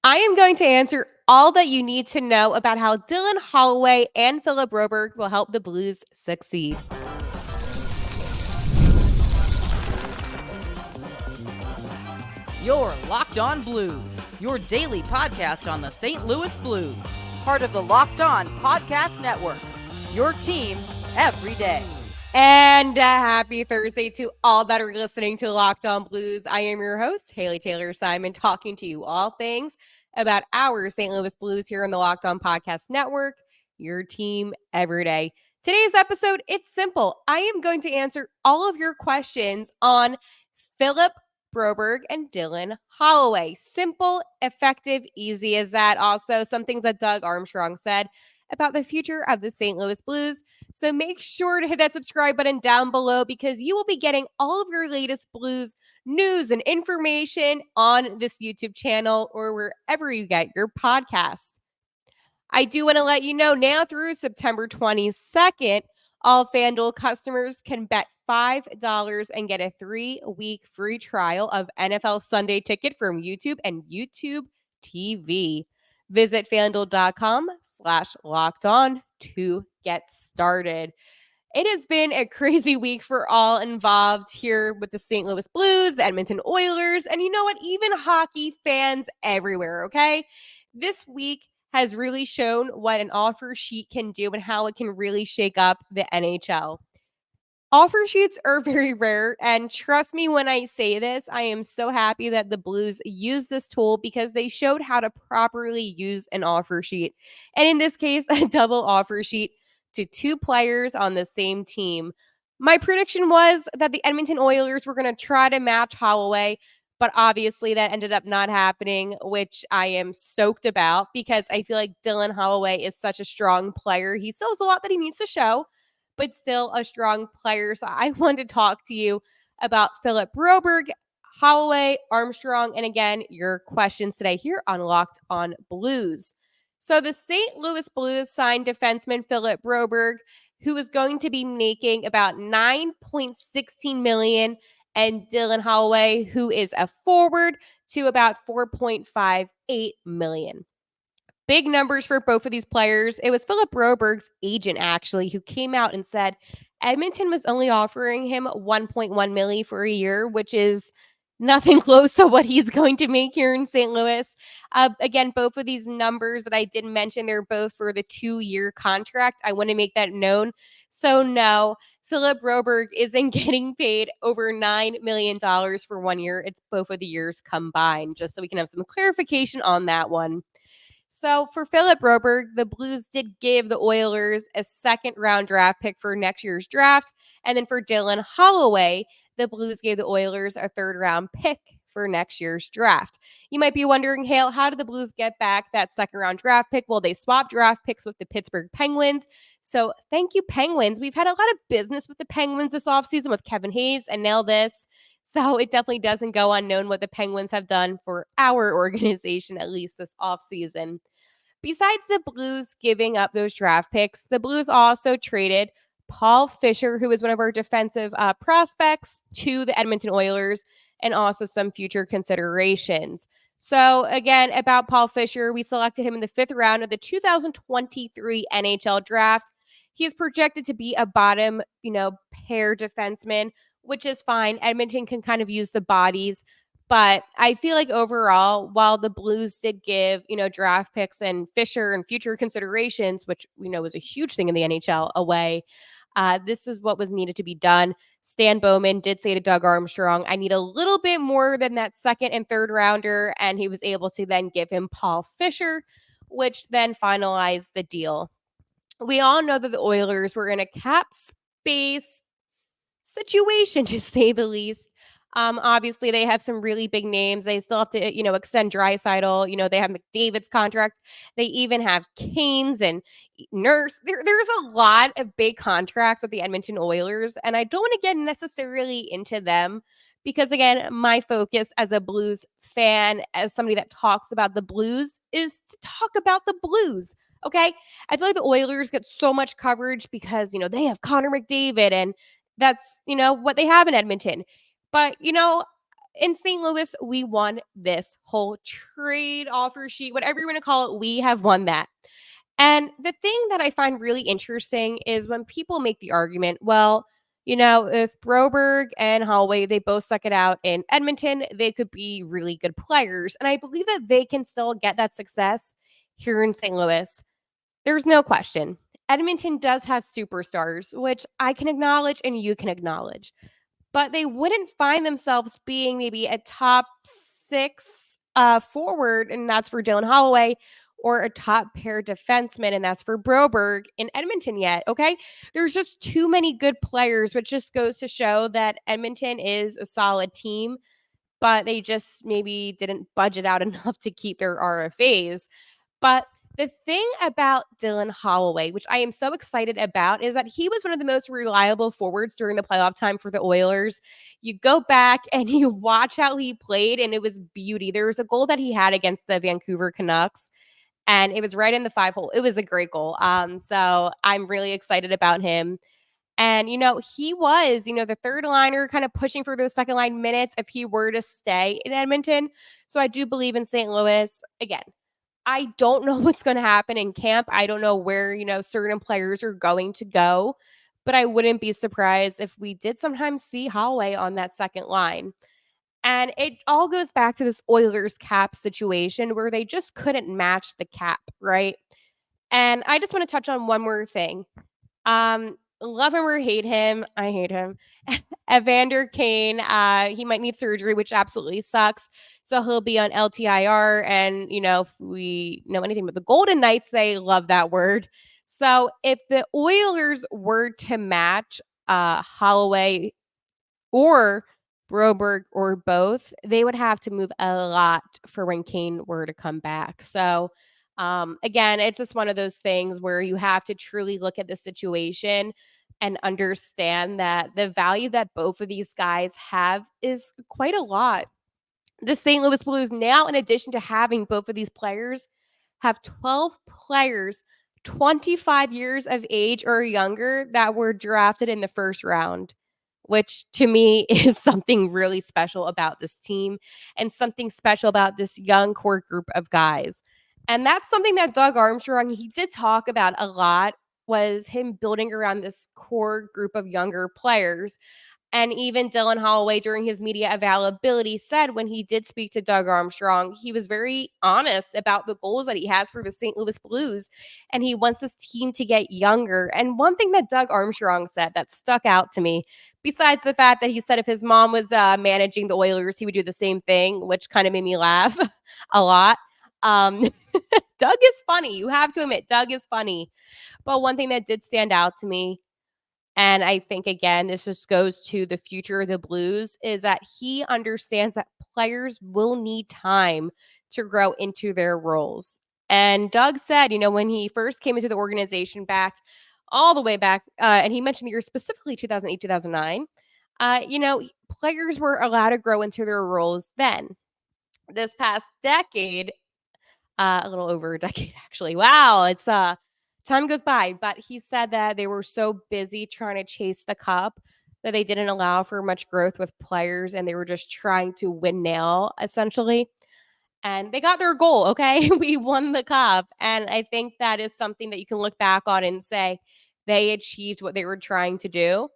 I am going to answer all that you need to know about how Dylan Holloway and Philip Broberg will help the Blues succeed. You're Locked On Blues, your daily podcast on the St. Louis Blues. Part of the Locked On Podcast Network, your team every day. And happy Thursday to all that are listening to Locked On Blues. I am your host, Haley Taylor Simon, talking to you all things about our St. Louis Blues here on the Locked On Podcast Network, your team every day. Today's episode, it's simple. I am going to answer all of your questions on Philip Broberg and Dylan Holloway. Simple, effective, easy as that. Also, some things that Doug Armstrong said about the future of the St. Louis Blues. So make sure to hit that subscribe button down below because you will be getting all of your latest Blues news and information on this YouTube channel or wherever you get your podcasts. I do want to let you know now through September 22nd, all FanDuel customers can bet $5 and get a 3-week free trial of NFL Sunday Ticket from YouTube and YouTube TV. Visit FanDuel.com/lockedon to get started. It has been a crazy week for all involved here with the St. Louis Blues, the Edmonton Oilers, and you know what? Even hockey fans everywhere, okay? This week has really shown what an offer sheet can do and how it can really shake up the NHL. Offer sheets are very rare, and trust me when I say this, I am so happy that the Blues used this tool because they showed how to properly use an offer sheet. And in this case, a double offer sheet to two players on the same team. My prediction was that the Edmonton Oilers were going to try to match Holloway, but obviously that ended up not happening, which I am stoked about because I feel like Dylan Holloway is such a strong player. He still has a lot that he needs to show, but still a strong player. So I wanted to talk to you about Philip Broberg, Holloway, Armstrong, and again, your questions today here on Locked On Blues. So the St. Louis Blues signed defenseman Philip Broberg, who is going to be making about $9.16 million, and Dylan Holloway, who is a forward, to about $4.58 million. Big numbers for both of these players. It was Philip Broberg's agent, actually, who came out and said Edmonton was only offering him $1.1 million for a year, which is nothing close to what he's going to make here in St. Louis. Again, both of these numbers that I didn't mention, they're both for the 2-year contract. I want to make that known. So no, Philip Broberg isn't getting paid over $9 million for 1 year. It's both of the years combined, just so we can have some clarification on that one. So for Philip Broberg, the Blues did give the Oilers a second-round draft pick for next year's draft. And then for Dylan Holloway, the Blues gave the Oilers a third-round pick for next year's draft. You might be wondering, Hale, how did the Blues get back that second-round draft pick? Well, they swapped draft picks with the Pittsburgh Penguins. So thank you, Penguins. We've had a lot of business with the Penguins this offseason with Kevin Hayes and now this. So it definitely doesn't go unknown what the Penguins have done for our organization, at least this offseason. Besides the Blues giving up those draft picks, the Blues also traded Paul Fischer, who is one of our defensive prospects, to the Edmonton Oilers, and also some future considerations. So again, about Paul Fischer, we selected him in the 5th round of the 2023 NHL draft. He is projected to be a bottom, pair defenseman, which is fine. Edmonton can kind of use the bodies. But I feel like overall, while the Blues did give, draft picks and Fisher and future considerations, which we know was a huge thing in the NHL, away, this is what was needed to be done. Stan Bowman did say to Doug Armstrong, I need a little bit more than that second and third rounder. And he was able to then give him Paul Fischer, which then finalized the deal. We all know that the Oilers were in a cap space situation, to say the least. Obviously, they have some really big names. They still have to, extend Draisaitl. They have McDavid's contract. They even have Canes and Nurse. There's a lot of big contracts with the Edmonton Oilers, and I don't want to get necessarily into them because, again, my focus as a Blues fan, as somebody that talks about the Blues, is to talk about the Blues. Okay? I feel like the Oilers get so much coverage because, they have Connor McDavid and that's, what they have in Edmonton. But, in St. Louis, we won this whole trade offer sheet, whatever you want to call it, we have won that. And the thing that I find really interesting is when people make the argument, well, if Broberg and Holloway, they both suck it out in Edmonton, they could be really good players. And I believe that they can still get that success here in St. Louis. There's no question. Edmonton does have superstars, which I can acknowledge and you can acknowledge, but they wouldn't find themselves being maybe a top 6 forward, and that's for Dylan Holloway, or a top pair defenseman, and that's for Broberg in Edmonton yet. Okay. There's just too many good players, which just goes to show that Edmonton is a solid team, but they just maybe didn't budget out enough to keep their RFAs. But the thing about Dylan Holloway, which I am so excited about, is that he was one of the most reliable forwards during the playoff time for the Oilers. You go back and you watch how he played, and it was beauty. There was a goal that he had against the Vancouver Canucks, and it was right in the 5-hole. It was a great goal. So I'm really excited about him. And, he was, the third liner kind of pushing for those second line minutes if he were to stay in Edmonton. So I do believe in St. Louis. Again, I don't know what's going to happen in camp. I don't know where, certain players are going to go, but I wouldn't be surprised if we did sometimes see Holloway on that second line. And it all goes back to this Oilers cap situation where they just couldn't match the cap, right? And I just want to touch on one more thing. Love him or hate him, I hate him. Evander Kane, he might need surgery, which absolutely sucks. So he'll be on LTIR. And, if we know anything about the Golden Knights, they love that word. So if the Oilers were to match Holloway or Broberg or both, they would have to move a lot for when Kane were to come back. So again, it's just one of those things where you have to truly look at the situation and understand that the value that both of these guys have is quite a lot. The St. Louis Blues now, in addition to having both of these players, have 12 players 25 years of age or younger that were drafted in the first round, which to me is something really special about this team and something special about this young core group of guys. And that's something that Doug Armstrong, he did talk about a lot, was him building around this core group of younger players. And even Dylan Holloway, during his media availability, said when he did speak to Doug Armstrong, he was very honest about the goals that he has for the St. Louis Blues. And he wants his team to get younger. And one thing that Doug Armstrong said that stuck out to me, besides the fact that he said if his mom was managing the Oilers, he would do the same thing, which kind of made me laugh a lot. Doug is funny. You have to admit, Doug is funny. But one thing that did stand out to me, and I think, again, this just goes to the future of the Blues, is that he understands that players will need time to grow into their roles. And Doug said, when he first came into the organization all the way back, and he mentioned the year specifically 2008, 2009, players were allowed to grow into their roles then. This past decade, a little over a decade, actually. Wow, it's time goes by. But he said that they were so busy trying to chase the cup that they didn't allow for much growth with players, and they were just trying to win now, essentially. And they got their goal. Okay, we won the cup, and I think that is something that you can look back on and say they achieved what they were trying to do.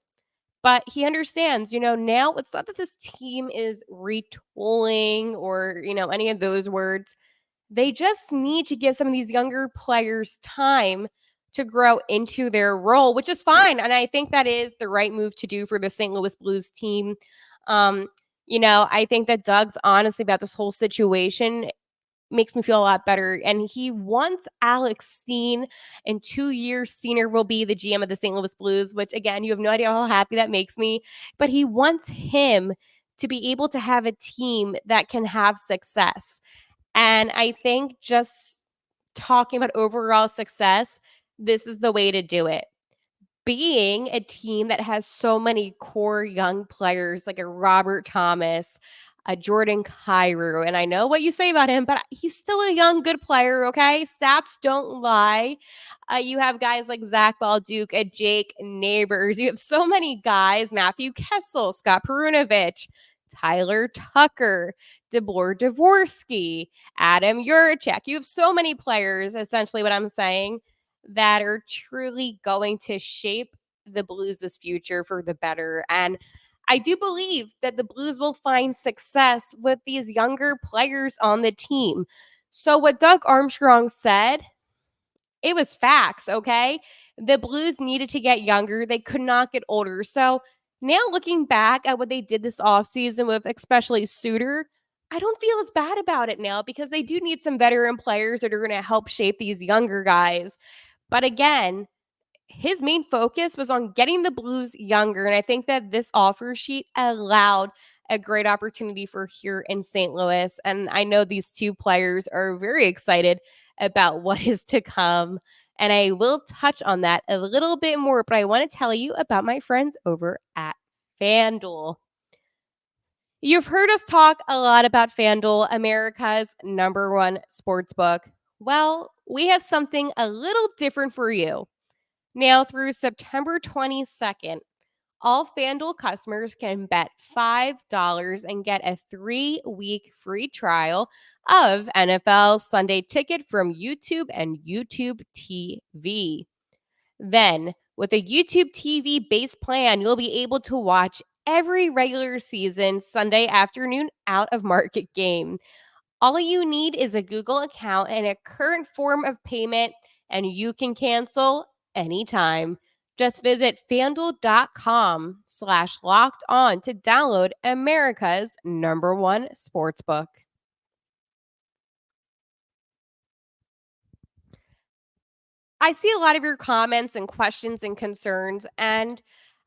But he understands, now it's not that this team is retooling or, any of those words. They just need to give some of these younger players time to grow into their role, which is fine. And I think that is the right move to do for the St. Louis Blues team. I think that Doug's honestly about this whole situation makes me feel a lot better. And he wants Alex Steen, in 2 years, Steener will be the GM of the St. Louis Blues, which, again, you have no idea how happy that makes me. But he wants him to be able to have a team that can have success. And I think just talking about overall success, this is the way to do it. Being a team that has so many core young players like a Robert Thomas, a Jordan Kyrou, and I know what you say about him, but he's still a young, good player, okay? Stats don't lie. You have guys like Zach Balduke, a Jake Neighbors. You have so many guys, Matthew Kessel, Scott Perunovich, Tyler Tucker, DeBoer Dvorsky, Adam Juracek. You have so many players, essentially what I'm saying, that are truly going to shape the Blues' future for the better. And I do believe that the Blues will find success with these younger players on the team. So what Doug Armstrong said, it was facts, okay? The Blues needed to get younger. They could not get older. So now looking back at what they did this offseason with especially Suter, I don't feel as bad about it now because they do need some veteran players that are going to help shape these younger guys. But again, his main focus was on getting the Blues younger. And I think that this offer sheet allowed a great opportunity for here in St. Louis. And I know these two players are very excited about what is to come. And I will touch on that a little bit more, but I want to tell you about my friends over at FanDuel. You've heard us talk a lot about FanDuel, America's #1 sports book. Well, we have something a little different for you. Now, through September 22nd, all FanDuel customers can bet $5 and get a 3-week free trial of NFL Sunday Ticket from YouTube and YouTube TV. Then, with a YouTube TV base plan, you'll be able to watch every regular season Sunday afternoon out of market game. All you need is a Google account and a current form of payment, and you can cancel anytime. Just visit fanduel.com/locked on to download America's #1 sportsbook. I see a lot of your comments and questions and concerns, and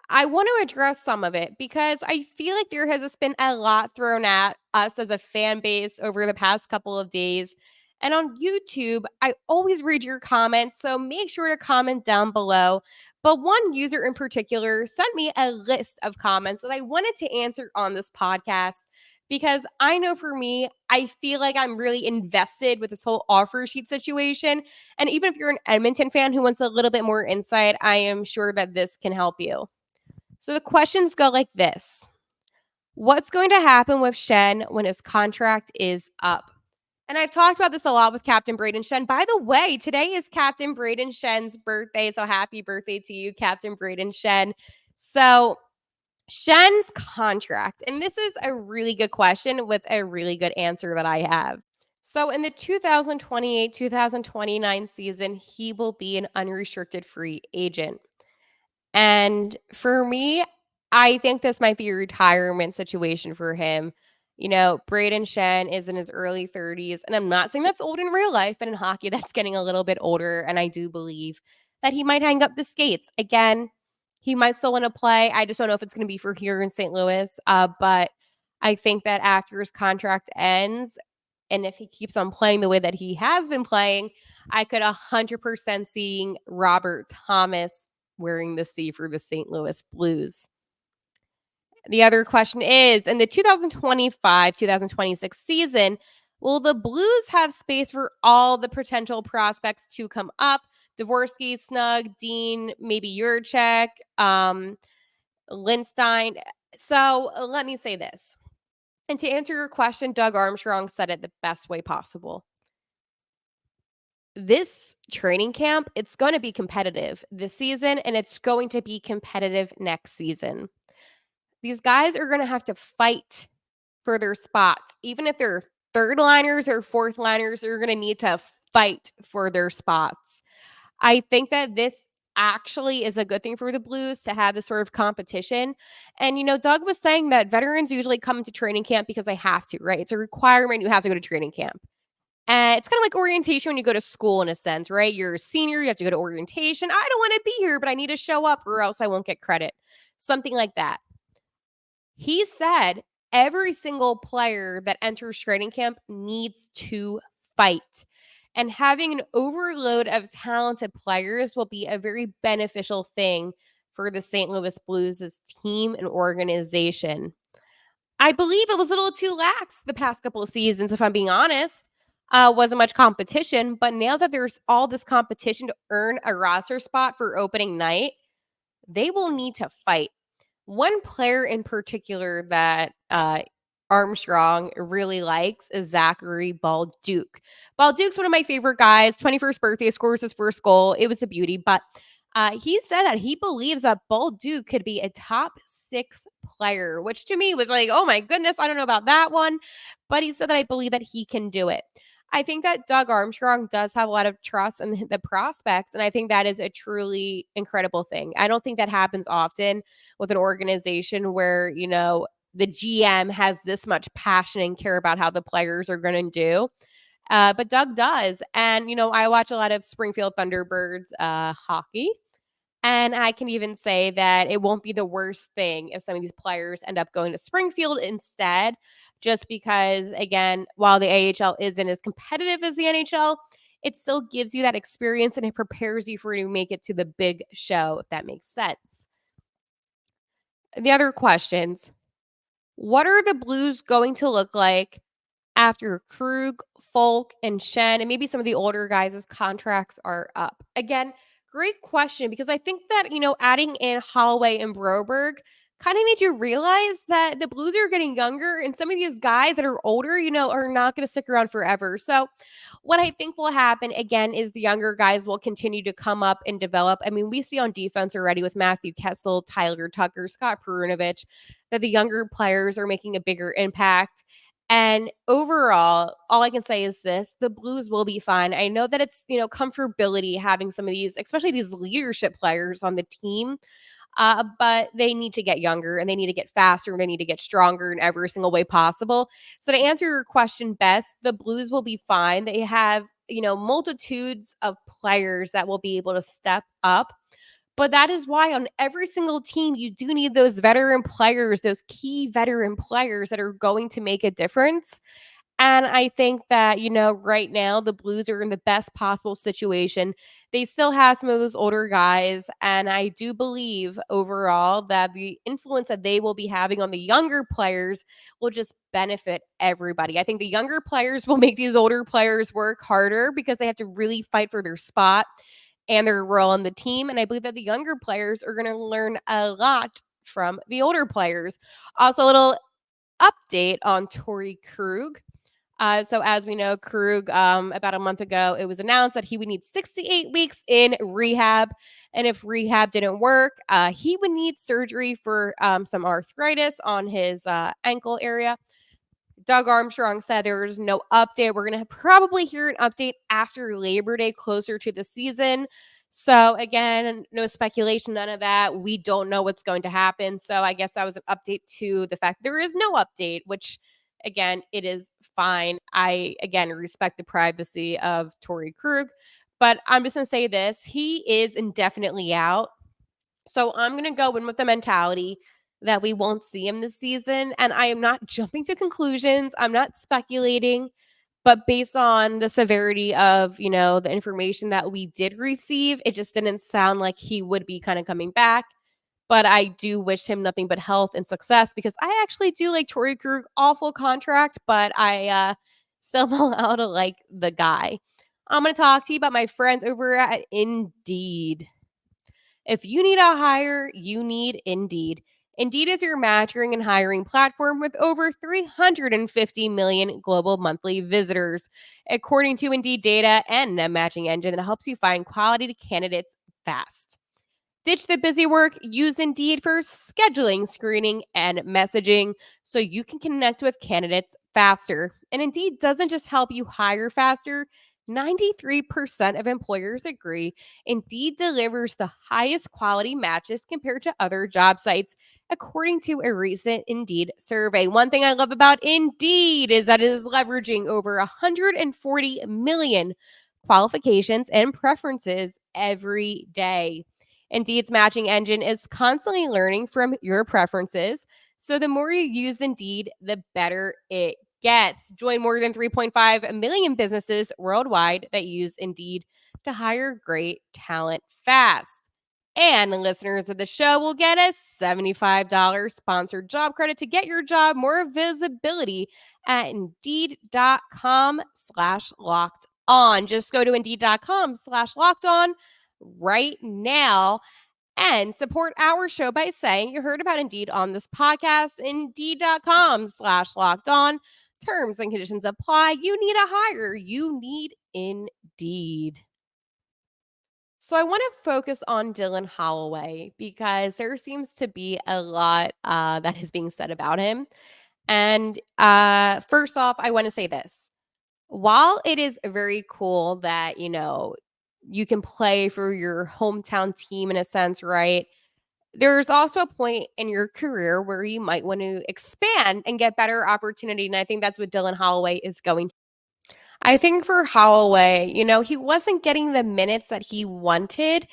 I want to address some of it because I feel like there has just been a lot thrown at us as a fan base over the past couple of days. And on YouTube, I always read your comments, so make sure to comment down below. But one user in particular sent me a list of comments that I wanted to answer on this podcast because I know for me, I feel like I'm really invested with this whole offer sheet situation. And even if you're an Edmonton fan who wants a little bit more insight, I am sure that this can help you. So the questions go like this. What's going to happen with Shen when his contract is up? And I've talked about this a lot with Captain Braden Shen. By the way, today is Captain Braden Shen's birthday. So happy birthday to you, Captain Braden Shen. So Shen's contract, and this is a really good question with a really good answer that I have. So in the 2028-2029 season, he will be an unrestricted free agent. And for me, I think this might be a retirement situation for him. You know, Braden Shen is in his early 30s, and I'm not saying that's old in real life, but in hockey, that's getting a little bit older. And I do believe that he might hang up the skates. Again, he might still want to play. I just don't know if it's going to be for here in St. Louis. But I think that after his contract ends, and if he keeps on playing the way that he has been playing, I could 100% seeing Robert Thomas wearing the C for the St. Louis Blues. The other question is, in the 2025-2026 season, will the Blues have space for all the potential prospects to come up? Dvorsky, Snug, Dean, maybe Juracek, Lindstein. So let me say this. And to answer your question, Doug Armstrong said it the best way possible. This training camp, it's going to be competitive this season, and it's going to be competitive next season. These guys are going to have to fight for their spots. Even if they're third liners or fourth liners, they're going to need to fight for their spots. I think that this actually is a good thing for the Blues to have this sort of competition. And, you know, Doug was saying that veterans usually come to training camp because they have to, right? It's a requirement. You have to go to training camp. And it's kind of like orientation when you go to school in a sense, right? You're a senior, you have to go to orientation. I don't want to be here, but I need to show up or else I won't get credit. Something like that. He said every single player that enters training camp needs to fight. And having an overload of talented players will be a very beneficial thing for the St. Louis Blues' team and organization. I believe it was a little too lax the past couple of seasons, if I'm being honest. Wasn't much competition, but now that there's all this competition to earn a roster spot for opening night, they will need to fight. One player in particular that Armstrong really likes is Zachary Balduke. Balduke's one of my favorite guys. 21st birthday, scores his first goal. It was a beauty, but he said that he believes that Balduke could be a top 6 player, which to me was like, oh my goodness, I don't know about that one. But he said that I believe that he can do it. I think that Doug Armstrong does have a lot of trust in the prospects, and I think that is a truly incredible thing. I don't think that happens often with an organization where, the GM has this much passion and care about how the players are going to do. But Doug does. And, I watch a lot of Springfield Thunderbirds hockey. And I can even say that it won't be the worst thing if some of these players end up going to Springfield instead, just because, again, while the AHL isn't as competitive as the NHL, it still gives you that experience and it prepares you for you to make it to the big show, if that makes sense. The other questions: what are the Blues going to look like after Krug, Folk, and Shen, and maybe some of the older guys' contracts are up? Again, great question, because I think that, adding in Holloway and Broberg kind of made you realize that the Blues are getting younger, and some of these guys that are older, are not going to stick around forever. So what I think will happen, again, is the younger guys will continue to come up and develop. I mean, we see on defense already with Matthew Kessel, Tyler Tucker, Scott Perunovich, that the younger players are making a bigger impact. And overall, all I can say is this: the Blues will be fine. I know that it's, comfortability having some of these, especially these leadership players on the team. But they need to get younger and they need to get faster and they need to get stronger in every single way possible. So to answer your question best, the Blues will be fine. They have, multitudes of players that will be able to step up. But that is why on every single team, you do need those veteran players, those key veteran players that are going to make a difference. And I think that, right now the Blues are in the best possible situation. They still have some of those older guys. And I do believe overall that the influence that they will be having on the younger players will just benefit everybody. I think the younger players will make these older players work harder because they have to really fight for their spot and their role on the team. And I believe that the younger players are going to learn a lot from the older players. Also, a little update on Torey Krug. So as we know, Krug, about a month ago, it was announced that he would need 68 weeks in rehab. And if rehab didn't work, he would need surgery for some arthritis on his ankle area. Doug Armstrong said there was no update. We're going to probably hear an update after Labor Day, closer to the season. So again, no speculation, none of that. We don't know what's going to happen. So I guess that was an update to the fact there is no update, which again, it is fine. I, again, respect the privacy of Torey Krug, but I'm just going to say this: he is indefinitely out. So I'm going to go in with the mentality that we won't see him this season. And I am not jumping to conclusions. I'm not speculating, but based on the severity of, the information that we did receive, it just didn't sound like he would be kind of coming back. But I do wish him nothing but health and success, because I actually do like Torey Krug. Awful contract, but I still allow to like the guy. I'm going to talk to you about my friends over at Indeed. If you need a hire, you need Indeed. Indeed is your matching and hiring platform with over 350 million global monthly visitors, according to Indeed data and a matching engine that helps you find quality candidates fast. Ditch the busy work. Use Indeed for scheduling, screening, and messaging so you can connect with candidates faster. And Indeed doesn't just help you hire faster. 93% of employers agree Indeed delivers the highest quality matches compared to other job sites, according to a recent Indeed survey. One thing I love about Indeed is that it is leveraging over 140 million qualifications and preferences every day. Indeed's matching engine is constantly learning from your preferences. So the more you use Indeed, the better it gets. Join more than 3.5 million businesses worldwide that use Indeed to hire great talent fast. And listeners of the show will get a $75 sponsored job credit to get your job more visibility at Indeed.com/locked on. Just go to Indeed.com/locked on right now. And support our show by saying you heard about Indeed on this podcast. Indeed.com/locked on. Terms and conditions apply. You need a hire. You need Indeed. So I want to focus on Dylan Holloway because there seems to be a lot that is being said about him. And first off, I want to say this. While it is very cool that, you can play for your hometown team in a sense, right? There's also a point in your career where you might want to expand and get better opportunity. And I think that's what Dylan Holloway is going to. I think for Holloway, he wasn't getting the minutes that he wanted.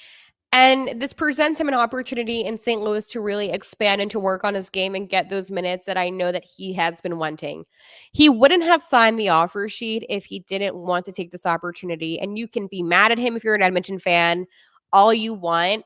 And this presents him an opportunity in St. Louis to really expand and to work on his game and get those minutes that I know that he has been wanting. He wouldn't have signed the offer sheet if he didn't want to take this opportunity. And you can be mad at him if you're an Edmonton fan all you want,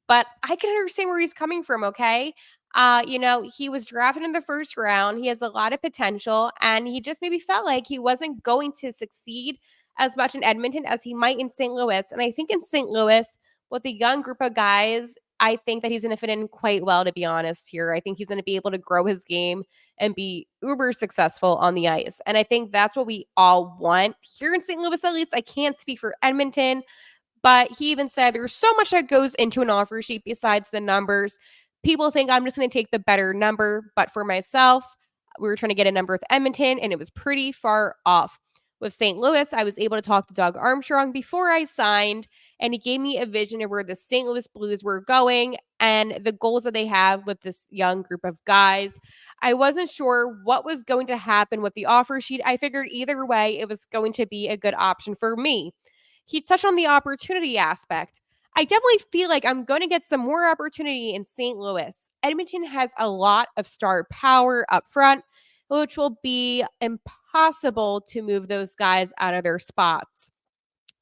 but I can understand where he's coming from, okay? He was drafted in the first round. He has a lot of potential, and he just maybe felt like he wasn't going to succeed as much in Edmonton as he might in St. Louis. And I think in St. Louis, with a young group of guys, I think that he's going to fit in quite well, to be honest here. I think he's going to be able to grow his game and be uber successful on the ice. And I think that's what we all want here in St. Louis, at least. I can't speak for Edmonton. But he even said there's so much that goes into an offer sheet besides the numbers. People think I'm just going to take the better number. But for myself, we were trying to get a number with Edmonton, and it was pretty far off. With St. Louis, I was able to talk to Doug Armstrong before I signed, and he gave me a vision of where the St. Louis Blues were going and the goals that they have with this young group of guys. I wasn't sure what was going to happen with the offer sheet. I figured either way, it was going to be a good option for me. He touched on the opportunity aspect. I definitely feel like I'm going to get some more opportunity in St. Louis. Edmonton has a lot of star power up front, which will be impossible to move those guys out of their spots.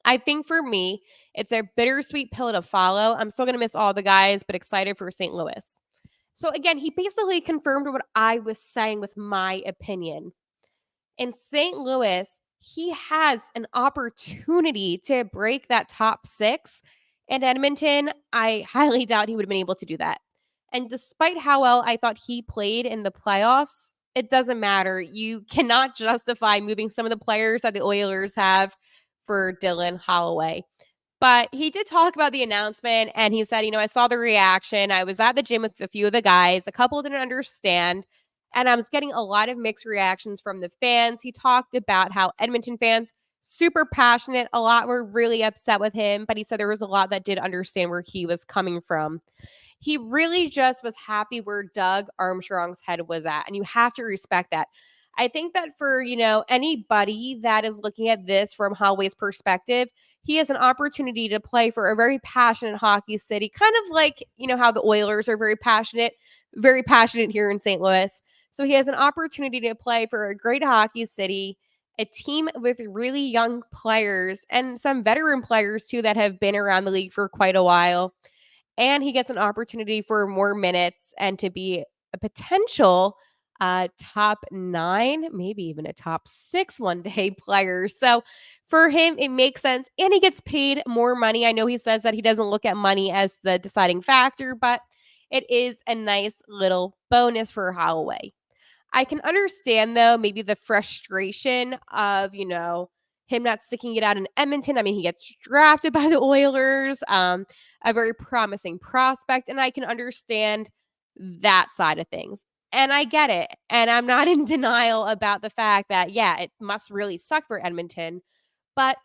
I think for me, it's a bittersweet pill to follow. I'm still going to miss all the guys, but excited for St. Louis. So again, he basically confirmed what I was saying with my opinion. In St. Louis, he has an opportunity to break that top six. In Edmonton, I highly doubt he would have been able to do that. And despite how well I thought he played in the playoffs, it doesn't matter. You cannot justify moving some of the players that the Oilers have for Dylan Holloway. But he did talk about the announcement, and he said, I saw the reaction. I was at the gym with a few of the guys. A couple didn't understand, and I was getting a lot of mixed reactions from the fans. He talked about how Edmonton fans, super passionate. A lot were really upset with him, but he said there was a lot that did understand where he was coming from. He really just was happy where Doug Armstrong's head was at, and you have to respect that. I think that for, anybody that is looking at this from Holloway's perspective, he has an opportunity to play for a very passionate hockey city, kind of like, how the Oilers are very passionate here in St. Louis. So he has an opportunity to play for a great hockey city, a team with really young players and some veteran players too that have been around the league for quite a while. And he gets an opportunity for more minutes and to be a potential top 9, maybe even a top 6 one day player. So for him, it makes sense. And he gets paid more money. I know he says that he doesn't look at money as the deciding factor, but it is a nice little bonus for Holloway. I can understand, though, maybe the frustration of, him not sticking it out in Edmonton. I mean, he gets drafted by the Oilers, a very promising prospect, and I can understand that side of things. And I get it. And I'm not in denial about the fact that, yeah, it must really suck for Edmonton. But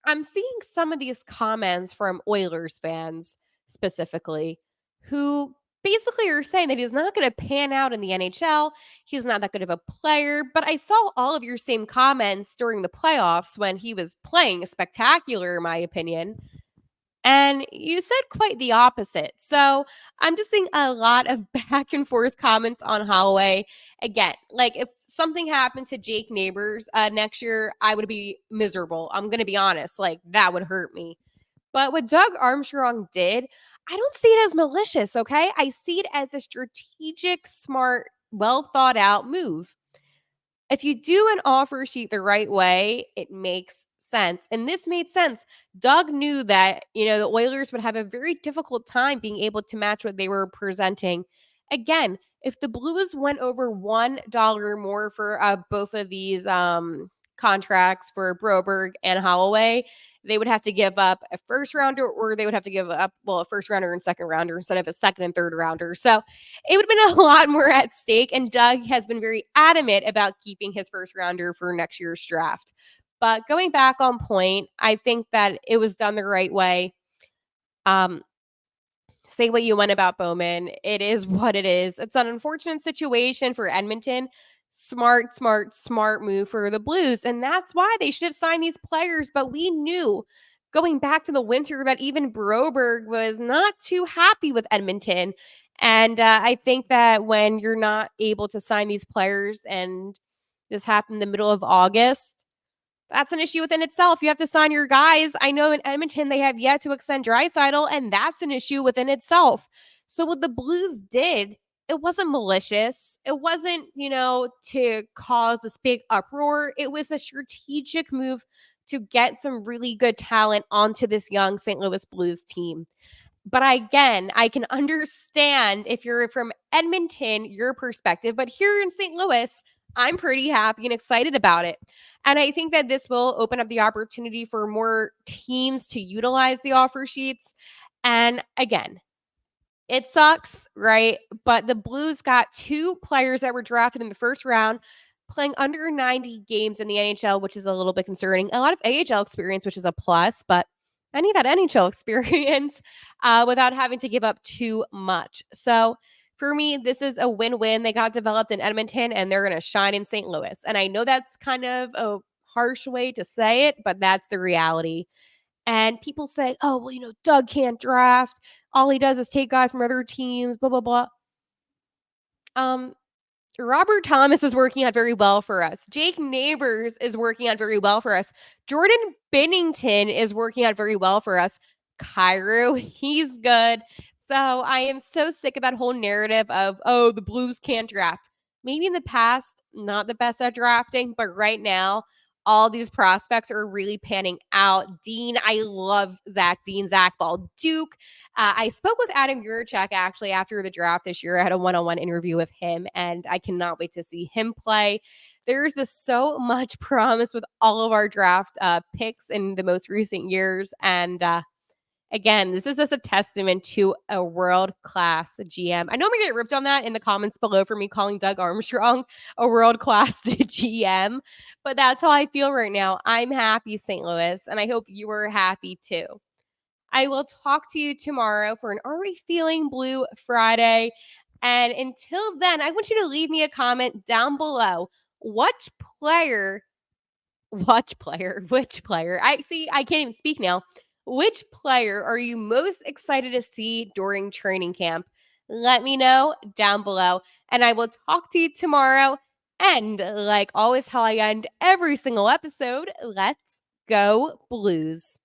I'm seeing some of these comments from Oilers fans specifically who basically are saying that he's not going to pan out in the NHL. He's not that good of a player. But I saw all of your same comments during the playoffs when he was playing spectacular, in my opinion. And you said quite the opposite. So I'm just seeing a lot of back and forth comments on Holloway. Again, like if something happened to Jake Neighbors next year, I would be miserable. I'm going to be honest. Like that would hurt me. But what Doug Armstrong did, I don't see it as malicious, okay? I see it as a strategic, smart, well thought out move. If you do an offer sheet the right way, it makes sense. And this made sense. Doug knew that, the Oilers would have a very difficult time being able to match what they were presenting. Again, if the Blues went over $1 more for both of these contracts for Broberg and Holloway, they would have to give up a first rounder, or they would have to give up, a first rounder and second rounder instead of a second and third rounder. So it would have been a lot more at stake. And Doug has been very adamant about keeping his first rounder for next year's draft. But going back on point, I think that it was done the right way. Say what you want about Bowman. It is what it is. It's an unfortunate situation for Edmonton. Smart move for the Blues. And that's why they should have signed these players. But we knew going back to the winter that even Broberg was not too happy with Edmonton. And I think that when you're not able to sign these players, and this happened in the middle of August, that's an issue within itself. You have to sign your guys. I know in Edmonton, they have yet to extend Draisaitl, and that's an issue within itself. So what the Blues did, it wasn't malicious. It wasn't, to cause this big uproar. It was a strategic move to get some really good talent onto this young St. Louis Blues team. But I can understand if you're from Edmonton, your perspective. But here in St. Louis, I'm pretty happy and excited about it. And I think that this will open up the opportunity for more teams to utilize the offer sheets. And again, it sucks, right? But the Blues got 2 players that were drafted in the first round playing under 90 games in the NHL, which is a little bit concerning. A lot of AHL experience, which is a plus, but I need that NHL experience without having to give up too much. So for me, this is a win-win. They got developed in Edmonton, and they're going to shine in St. Louis. And I know that's kind of a harsh way to say it, but that's the reality. And people say, oh, well, Doug can't draft. All he does is take guys from other teams, blah, blah, blah. Robert Thomas is working out very well for us. Jake Neighbors is working out very well for us. Jordan Binnington is working out very well for us. Kyrou, he's good. So I am so sick of that whole narrative of, oh, the Blues can't draft. Maybe in the past, not the best at drafting, but right now, all these prospects are really panning out. Dean, I love Zach Dean, Zach Ball, Duke. I spoke with Adam Juracek actually after the draft this year. I had a one-on-one interview with him, and I cannot wait to see him play. There's just so much promise with all of our draft picks in the most recent years. And again, this is just a testament to a world-class GM. I know I'm going to get ripped on that in the comments below for me calling Doug Armstrong a world-class GM, but that's how I feel right now. I'm happy, St. Louis, and I hope you are happy too. I will talk to you tomorrow for an Are We Feeling Blue Friday. And until then, I want you to leave me a comment down below. Which player? I can't even speak now. Which player are you most excited to see during training camp? Let me know down below, and I will talk to you tomorrow. And like always, how I end every single episode, let's go Blues.